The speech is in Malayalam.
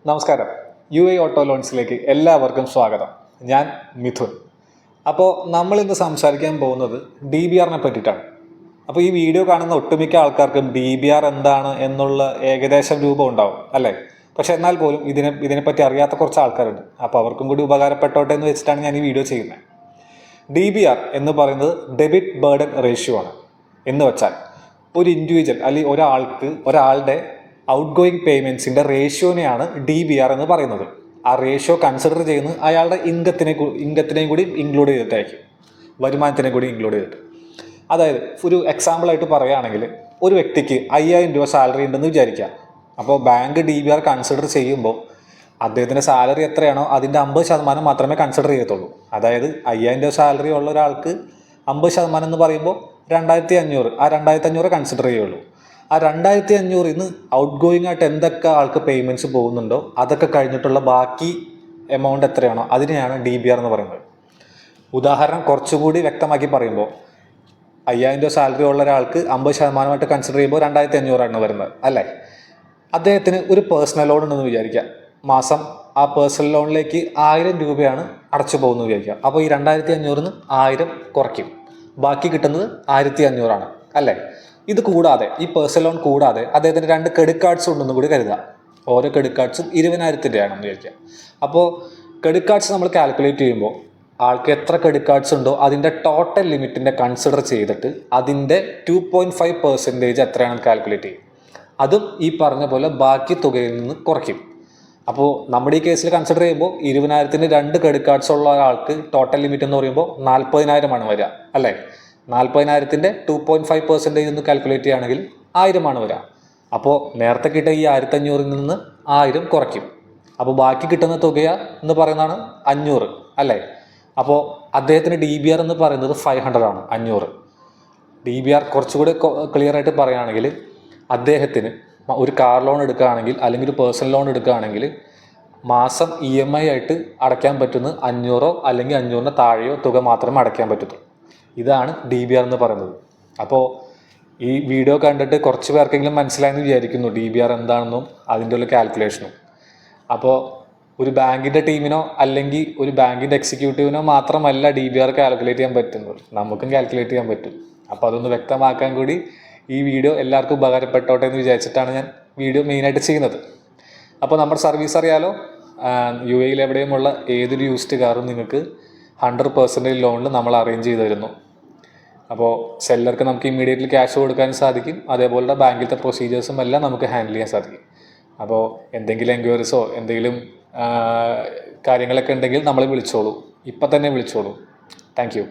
നമസ്കാരം. UAE ഓട്ടോ ലോൺസിലേക്ക് എല്ലാവർക്കും സ്വാഗതം. ഞാൻ മിഥുൻ. അപ്പോൾ നമ്മളിന്ന് സംസാരിക്കാൻ പോകുന്നത് DBRനെ പറ്റിയിട്ടാണ്. അപ്പോൾ ഈ വീഡിയോ കാണുന്ന ഒട്ടുമിക്ക ആൾക്കാർക്കും DBR എന്താണ് എന്നുള്ള ഏകദേശം രൂപം ഉണ്ടാവും അല്ലേ? പക്ഷെ എന്നാൽ പോലും ഇതിനെപ്പറ്റി അറിയാത്ത കുറച്ച് ആൾക്കാരുണ്ട്. അപ്പോൾ അവർക്കും കൂടി ഉപകാരപ്പെട്ടോട്ടെ എന്ന് വെച്ചിട്ടാണ് ഞാൻ ഈ വീഡിയോ ചെയ്യുന്നത്. DBR എന്ന് പറയുന്നത് ഡെബിറ്റ് ബേർഡൻ റേഷ്യോ ആണ്. എന്ന് വെച്ചാൽ ഒരു ഇൻഡിവിജ്വൽ അല്ലെങ്കിൽ ഒരാളുടെ ഔട്ട് ഗോയിങ് പേയ്മെൻറ്റ്സിൻ്റെ റേഷ്യോനെയാണ് DBR എന്ന് പറയുന്നത്. ആ റേഷ്യോ കൺസിഡർ ചെയ്യുന്നത് അയാളുടെ ഇൻകത്തിനെയും കൂടി ഇൻക്ലൂഡ് ചെയ്തിട്ടായിരിക്കും, വരുമാനത്തിനെ കൂടി ഇൻക്ലൂഡ് ചെയ്തിട്ട്. അതായത് ഒരു എക്സാമ്പിളായിട്ട് പറയുകയാണെങ്കിൽ ഒരു വ്യക്തിക്ക് 5000 രൂപ സാലറി ഉണ്ടെന്ന് വിചാരിക്കുക. അപ്പോൾ ബാങ്ക് DBR കൺസിഡർ ചെയ്യുമ്പോൾ അദ്ദേഹത്തിൻ്റെ സാലറി എത്രയാണോ അതിൻ്റെ 50% മാത്രമേ കൺസിഡർ ചെയ്യത്തുള്ളൂ. അതായത് 5000 രൂപ സാലറി ഉള്ള ഒരാൾക്ക് 50% എന്ന് പറയുമ്പോൾ 2500, ആ 2500 കൺസിഡർ ചെയ്യുള്ളൂ. ആ 2500 ഇന്ന് ഔട്ട് ഗോയിങ് ആയിട്ട് എന്തൊക്കെ ആൾക്ക് പേയ്മെൻറ്റ്സ് പോകുന്നുണ്ടോ അതൊക്കെ കഴിഞ്ഞിട്ടുള്ള ബാക്കി എമൗണ്ട് എത്രയാണോ അതിനെയാണ് DBR എന്ന് പറയുന്നത്. ഉദാഹരണം കുറച്ചുകൂടി വ്യക്തമാക്കി പറയുമ്പോൾ 5000 രൂപ സാലറി ഉള്ള ഒരാൾക്ക് 50% കൺസിഡർ ചെയ്യുമ്പോൾ 2500 വരുന്നത് അല്ലേ? അദ്ദേഹത്തിന് ഒരു പേഴ്സണൽ ലോൺ ഉണ്ടെന്ന് വിചാരിക്കുക. മാസം ആ പേഴ്സണൽ ലോണിലേക്ക് 1000 രൂപയാണ് അടച്ചു പോകുന്നത് വിചാരിക്കുക. അപ്പോൾ ഈ 2500 1000 കുറയ്ക്കും, ബാക്കി കിട്ടുന്നത് 1500 അല്ലേ? ഇത് കൂടാതെ ഈ പേഴ്സണൽ ലോൺ കൂടാതെ അദ്ദേഹത്തിന് 2 ക്രെഡിറ്റ് കാർഡ്സ് ഉണ്ടെന്ന് കൂടി കരുതുക. ഓരോ ക്രെഡിറ്റ് കാർഡ്സും 20,000 ആണെന്ന് വിചാരിക്കുക. അപ്പോൾ ക്രെഡിറ്റ് കാർഡ്സ് നമ്മൾ കാൽക്കുലേറ്റ് ചെയ്യുമ്പോൾ ആൾക്ക് എത്ര ക്രെഡിറ്റ് കാർഡ്സ് ഉണ്ടോ അതിൻ്റെ ടോട്ടൽ ലിമിറ്റിൻ്റെ കൺസിഡർ ചെയ്തിട്ട് അതിൻ്റെ 2.5% എത്രയാണെന്ന് കാൽക്കുലേറ്റ് ചെയ്യും. അതും ഈ പറഞ്ഞ പോലെ ബാക്കി തുകയിൽ നിന്ന് കുറയ്ക്കും. അപ്പോൾ നമ്മുടെ ഈ കേസിൽ കൺസിഡർ ചെയ്യുമ്പോൾ 20,000 2 ക്രെഡിറ്റ് കാർഡ്സ് ഉള്ള ഒരാൾക്ക് ടോട്ടൽ ലിമിറ്റ് എന്ന് പറയുമ്പോൾ 40,000 വരിക അല്ലേ? 40,000 2.5% എന്ന് കാൽക്കുലേറ്റ് ചെയ്യുകയാണെങ്കിൽ 1000 വരിക. അപ്പോൾ നേരത്തെ കിട്ടിയ ഈ 1500 നിന്ന് 1000 കുറയ്ക്കും. അപ്പോൾ ബാക്കി കിട്ടുന്ന തുക എന്ന് പറയുന്നതാണ് 500 അല്ലേ? അപ്പോൾ അദ്ദേഹത്തിന് DBR എന്ന് പറയുന്നത് 500 ആണ്, 500. DBR കുറച്ചുകൂടി ക്ലിയർ ആയിട്ട് പറയുകയാണെങ്കിൽ അദ്ദേഹത്തിന് ഒരു കാർ ലോൺ എടുക്കുകയാണെങ്കിൽ അല്ലെങ്കിൽ ഒരു പേഴ്സണൽ ലോൺ എടുക്കുകയാണെങ്കിൽ മാസം EMI ആയിട്ട് അടയ്ക്കാൻ പറ്റുന്നത് 500 അല്ലെങ്കിൽ 500 താഴെയോ തുക മാത്രമേ അടയ്ക്കാൻ പറ്റത്തുള്ളൂ. ഇതാണ് DBR എന്ന് പറയുന്നത്. അപ്പോൾ ഈ വീഡിയോ കണ്ടിട്ട് കുറച്ച് പേർക്കെങ്കിലും മനസ്സിലായെന്ന് വിചാരിക്കുന്നു DBR എന്താണെന്നും അതിൻ്റെ ഉള്ള കാൽക്കുലേഷനും. അപ്പോൾ ഒരു ബാങ്കിൻ്റെ ടീമിനോ അല്ലെങ്കിൽ ഒരു ബാങ്കിൻ്റെ എക്സിക്യൂട്ടീവിനോ മാത്രമല്ല DBR കാൽക്കുലേറ്റ് ചെയ്യാൻ പറ്റുന്നത്, നമുക്കും കാൽക്കുലേറ്റ് ചെയ്യാൻ പറ്റും. അപ്പോൾ അതൊന്ന് വ്യക്തമാക്കാൻ കൂടി ഈ വീഡിയോ എല്ലാവർക്കും ഉപകാരപ്പെട്ടോട്ടെ എന്ന് വിചാരിച്ചിട്ടാണ് ഞാൻ വീഡിയോ മെയിനായിട്ട് ചെയ്യുന്നത്. അപ്പോൾ നമ്മുടെ സർവീസ് അറിയാലോ, UAE എവിടെയുമുള്ള ഏതൊരു യൂസ്ഡ് കാറും നിങ്ങൾക്ക് 100% ലോണിൽ നമ്മൾ അറേഞ്ച് ചെയ്ത് തരുന്നു. അപ്പോൾ സെല്ലർക്ക് നമുക്ക് ഇമ്മീഡിയറ്റ്ലി ക്യാഷ് കൊടുക്കാൻ സാധിക്കും. അതേപോലെ ബാങ്കിലത്തെ പ്രൊസീജിയേഴ്സും എല്ലാം നമുക്ക് ഹാൻഡിൽ ചെയ്യാൻ സാധിക്കും. അപ്പോൾ എന്തെങ്കിലും എൻക്വയറീസോ എന്തെങ്കിലും കാര്യങ്ങളൊക്കെ ഉണ്ടെങ്കിൽ നമ്മളെ വിളിച്ചോളൂ, ഇപ്പം തന്നെ വിളിച്ചോളൂ. Thank you.